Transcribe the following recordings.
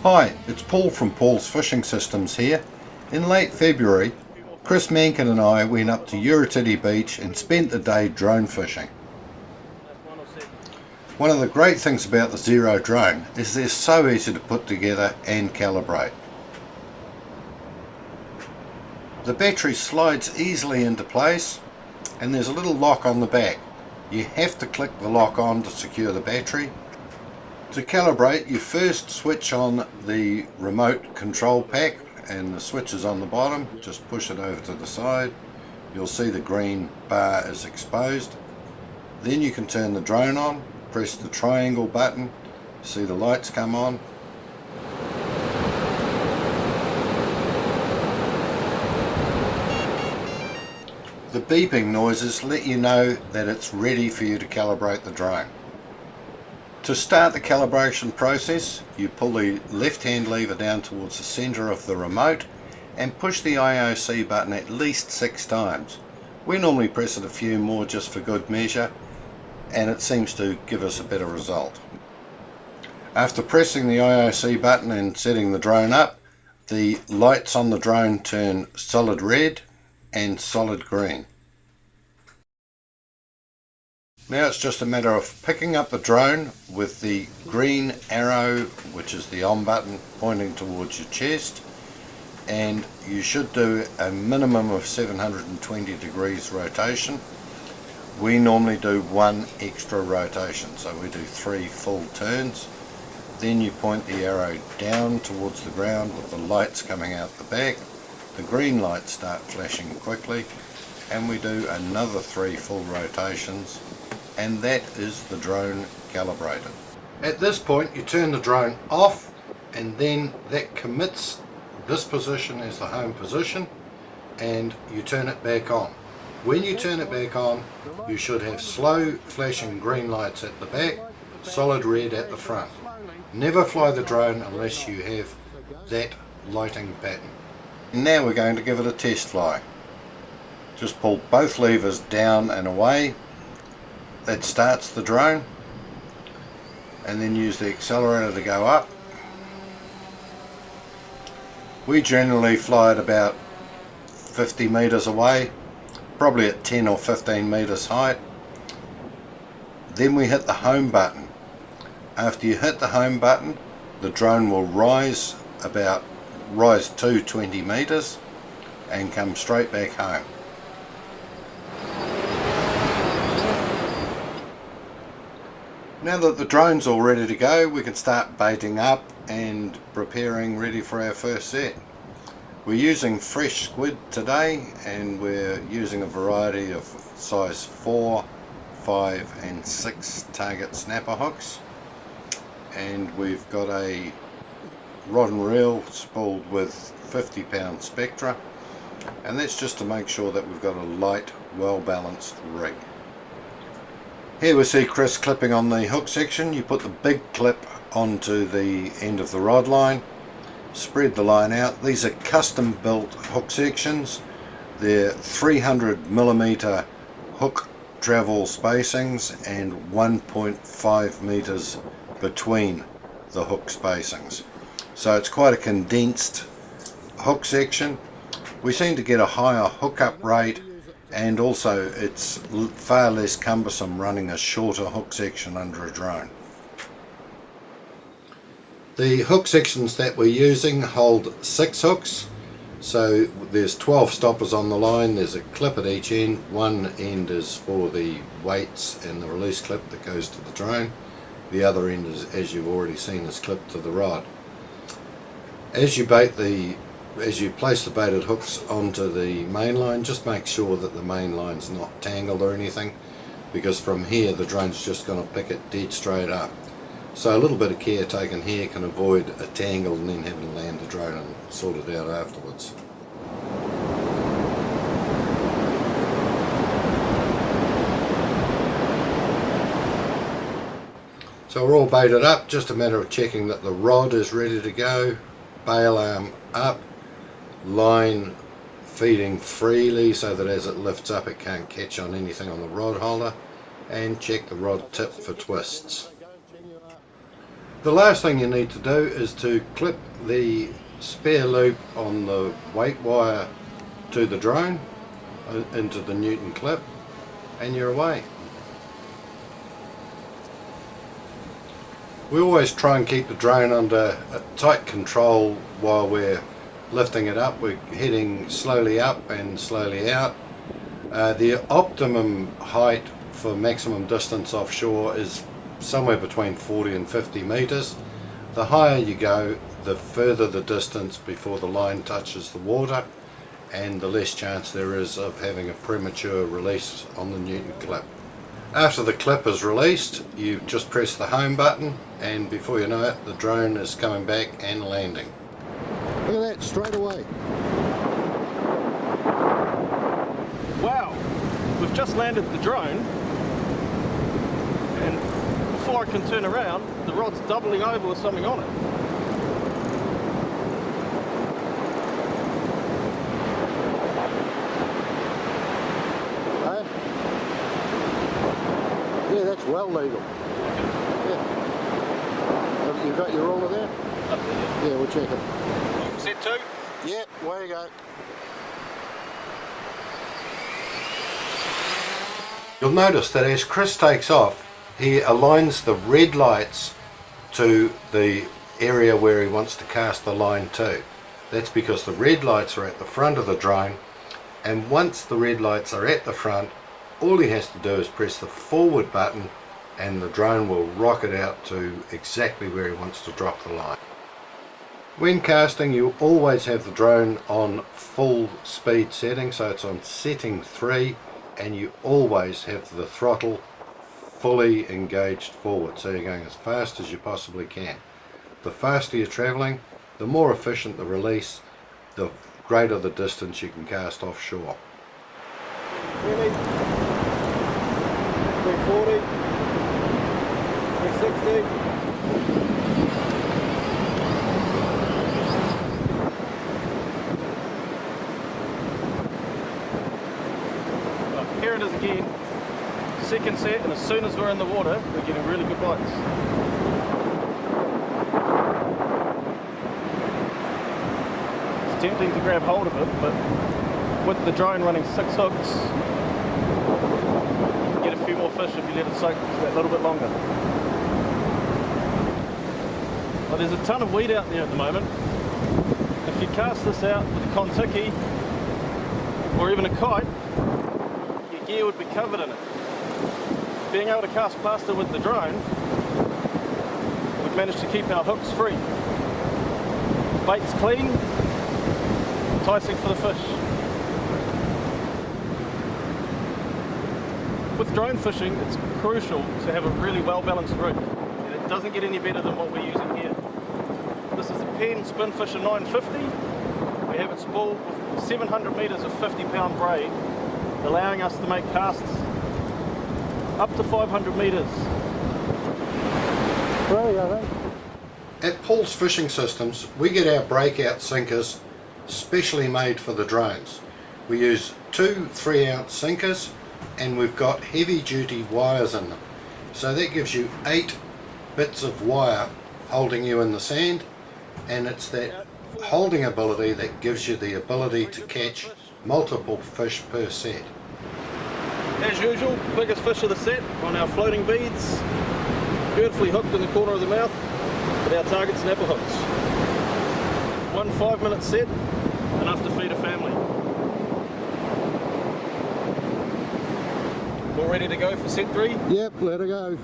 Hi, it's Paul from Paul's Fishing Systems here. In late February, Chris Mankin and I went up to Uretiti Beach and spent the day drone fishing. One of the great things about the Zero drone is they're so easy to put together and calibrate. The battery slides easily into place and there's a little lock on the back. You have to click the lock on to secure the battery. To calibrate, you first switch on the remote control pack and the switch is on the bottom. Just push it over to the side. You'll see the green bar is exposed. Then you can turn the drone on, press the triangle button, see the lights come on. The beeping noises let you know that it's ready for you to calibrate the drone. To start the calibration process, you pull the left-hand lever down towards the center of the remote and push the IOC button at least 6 times. We normally press it a few more just for good measure, and it seems to give us a better result. After pressing the IOC button and setting the drone up, the lights on the drone turn solid red and solid green. Now it's just a matter of picking up the drone with the green arrow, which is the on button, pointing towards your chest, and you should do a minimum of 720 degrees rotation. We normally do 1 extra rotation, so we do 3 full turns. Then you point the arrow down towards the ground with the lights coming out the back. The green lights start flashing quickly, and we do another 3 full rotations, and that is the drone calibrated. At this point you turn the drone off, and then that commits this position as the home position, and you turn it back on. When you turn it back on, you should have slow flashing green lights at the back, solid red at the front. Never fly the drone unless you have that lighting pattern. Now we're going to give it a test fly. Just pull both levers down and away. That starts the drone, and then use the accelerator to go up. We generally fly at about 50 meters away, probably at 10 or 15 meters height. Then we hit the home button. After you hit the home button, the drone will rise to 20 meters and come straight back home. Now that the drone's all ready to go, we can start baiting up and preparing ready for our first set. We're using fresh squid today, and we're using a variety of size 4, 5 and 6 target snapper hooks. And we've got a rod and reel spooled with 50-pound Spectra, and that's just to make sure that we've got a light, well-balanced rig. Here we see Chris clipping on the hook section. You put the big clip onto the end of the rod line, spread the line out. These are custom built hook sections. They're 300mm hook travel spacings and 1.5 meters between the hook spacings. So it's quite a condensed hook section. We seem to get a higher hookup rate, and also it's far less cumbersome running a shorter hook section under a drone. The hook sections that we're using hold 6 hooks, so there's 12 stoppers on the line. There's a clip at each end. One end is for the weights and the release clip that goes to the drone. The other end is, as you've already seen, is clipped to the rod. As you place the baited hooks onto the main line, just make sure that the main line's not tangled or anything, because from here the drone's just going to pick it dead straight up. So a little bit of care taken here can avoid a tangle and then having to land the drone and sort it out afterwards. So we're all baited up, just a matter of checking that the rod is ready to go, bail arm up, line feeding freely so that as it lifts up it can't catch on anything on the rod holder, and check the rod tip for twists. The last thing you need to do is to clip the spare loop on the weight wire to the drone into the Newton clip, and you're away. We always try and keep the drone under tight control while we're lifting it up. We're heading slowly up and slowly out. The optimum height for maximum distance offshore is somewhere between 40 and 50 meters. The higher you go, the further the distance before the line touches the water, and the less chance there is of having a premature release on the Newton clip. After the clip is released, you just press the home button, and before you know it, the drone is coming back and landing. Look at that, straight away. Wow, we've just landed the drone, and before I can turn around, the rod's doubling over with something on it. Yeah, that's well legal. Yeah. You've got your ruler there? Up there. Yeah, we'll check it. Set 2? Yeah, way you go. You'll notice that as Chris takes off, he aligns the red lights to the area where he wants to cast the line to. That's because the red lights are at the front of the drone, and once the red lights are at the front, all he has to do is press the forward button and the drone will rocket out to exactly where he wants to drop the line. When casting, you always have the drone on full speed setting, so it's on setting 3, and you always have the throttle fully engaged forward, so you're going as fast as you possibly can. The faster you're travelling, the more efficient the release, the greater the distance you can cast offshore. 20, 340, 360. Here it is again, second set, and as soon as we're in the water, we're getting really good bites. It's tempting to grab hold of it, but with the drone running 6 hooks, you can get a few more fish if you let it soak for that little bit longer. But there's a ton of weed out there at the moment. If you cast this out with a Kontiki or even a kite, gear would be covered in it. Being able to cast plaster with the drone, we've managed to keep our hooks free. Bait's clean, enticing for the fish. With drone fishing, it's crucial to have a really well balanced rig, and it doesn't get any better than what we're using here. This is a Penn Spinfisher 950. We have it spooled with 700 metres of 50-pound braid, allowing us to make casts up to 500 metres. At Paul's Fishing Systems, we get our breakout sinkers specially made for the drones. We use 2 3-ounce sinkers, and we've got heavy duty wires in them. So that gives you 8 bits of wire holding you in the sand, and it's that holding ability that gives you the ability to catch multiple fish per set. As usual, biggest fish of the set on our floating beads, beautifully hooked in the corner of the mouth with our target snapper hooks. 1 5-minute set, enough to feed a family. All ready to go for set 3? Yep, let her go.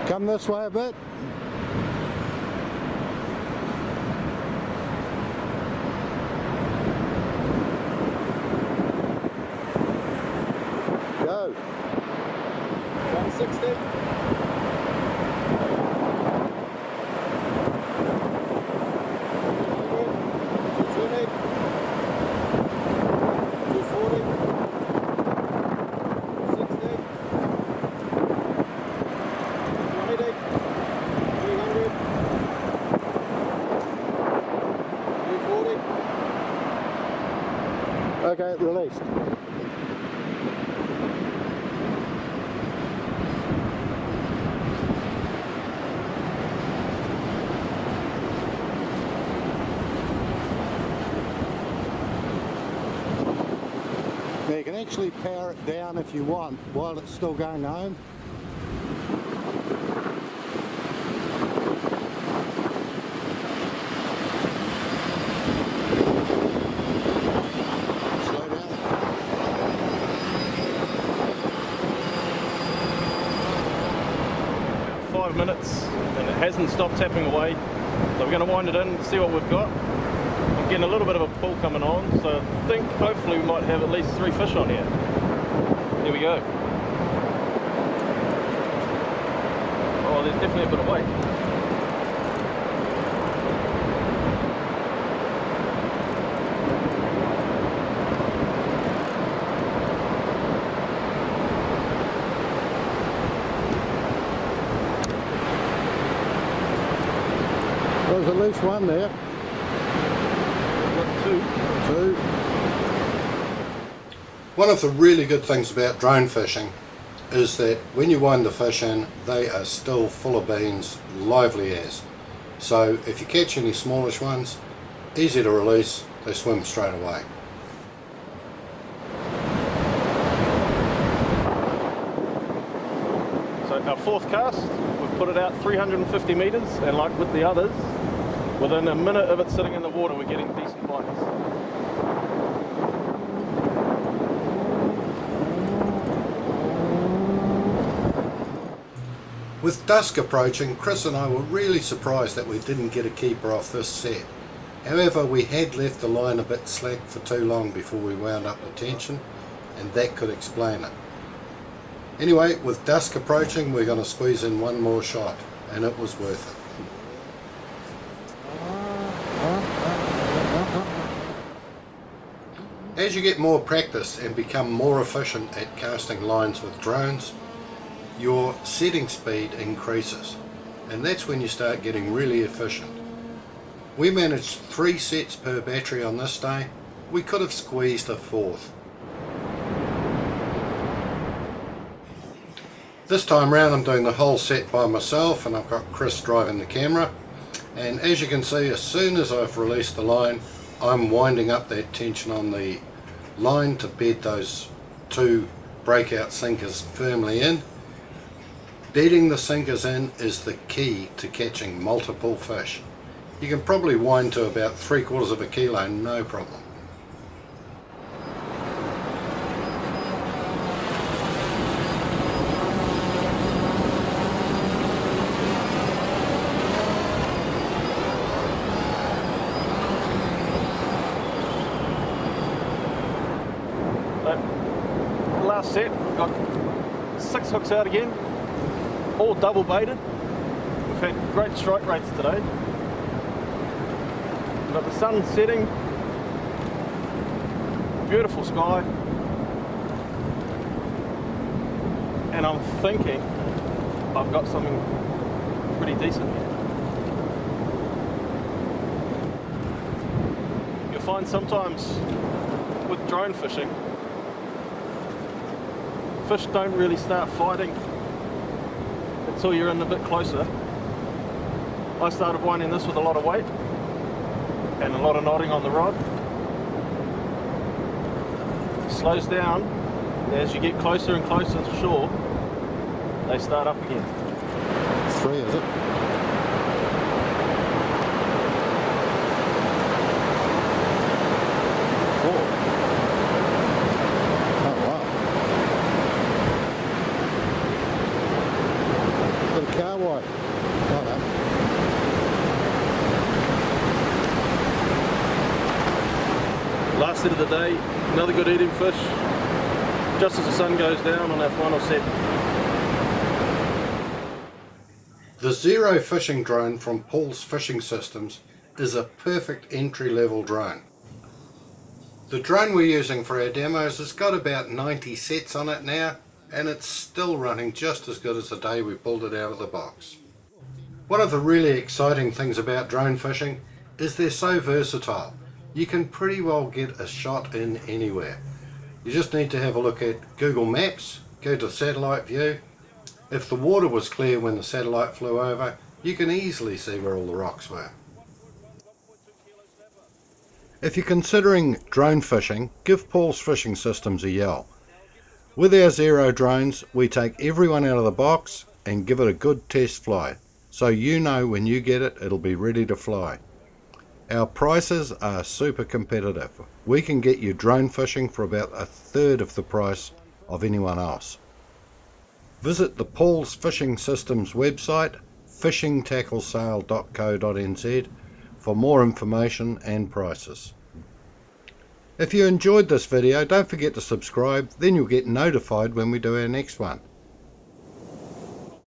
Come this way a bit. Go. 160. Okay, released. Now you can actually power it down if you want while it's still going home. Slow down. 5 minutes and it hasn't stopped tapping away, so we're going to wind it in, see what we've got. I'm getting a little bit of a pull coming on, so I think hopefully we might have at least 3 fish on here. Here we go. Oh, there's definitely a bit of weight. There's at least one there. Got 2. One of the really good things about drone fishing is that when you wind the fish in, they are still full of beans, lively as. So if you catch any smallish ones, easy to release, they swim straight away. So our 4th cast, we've put it out 350 metres, and like with the others, within a minute of it sitting in the water we're getting decent bites. With dusk approaching, Chris and I were really surprised that we didn't get a keeper off this set. However, we had left the line a bit slack for too long before we wound up the tension, and that could explain it. Anyway, with dusk approaching, we're going to squeeze in one more shot, and it was worth it. As you get more practice and become more efficient at casting lines with drones, your setting speed increases, and that's when you start getting really efficient. We managed 3 sets per battery on this day. We could have squeezed a 4th. This time round I'm doing the whole set by myself, and I've got Chris driving the camera, and as you can see, as soon as I've released the line, I'm winding up that tension on the line to bed those 2 breakout sinkers firmly in. Bedding the sinkers in is the key to catching multiple fish. You can probably wind to about 3/4 of a kilo, no problem. Last set, got 6 hooks out again, all double baited. We've had great strike rates today. We've got the sun setting, beautiful sky, and I'm thinking I've got something pretty decent here. You'll find sometimes with drone fishing, fish don't really start fighting until you're in a bit closer. I started winding this with a lot of weight and a lot of nodding on the rod. Slows down as you get closer and closer to shore. They start up again. 3, is it? Last set of the day, another good eating fish, just as the sun goes down on our final set. The Zero fishing drone from Paul's Fishing Systems is a perfect entry-level drone. The drone we're using for our demos has got about 90 sets on it now, and it's still running just as good as the day we pulled it out of the box. One of the really exciting things about drone fishing is they're so versatile. you can pretty well get a shot in anywhere. You just need to have a look at Google Maps, go to satellite view. If the water was clear when the satellite flew over, you can easily see where all the rocks were. If you're considering drone fishing, give Paul's Fishing Systems a yell. With our Zero drones, we take everyone out of the box and give it a good test fly, so you know when you get it, it'll be ready to fly. Our prices are super competitive. We can get you drone fishing for about a third of the price of anyone else. Visit the Paul's Fishing Systems website, fishingtacklesale.co.nz, for more information and prices. If you enjoyed this video, don't forget to subscribe, then you'll get notified when we do our next one.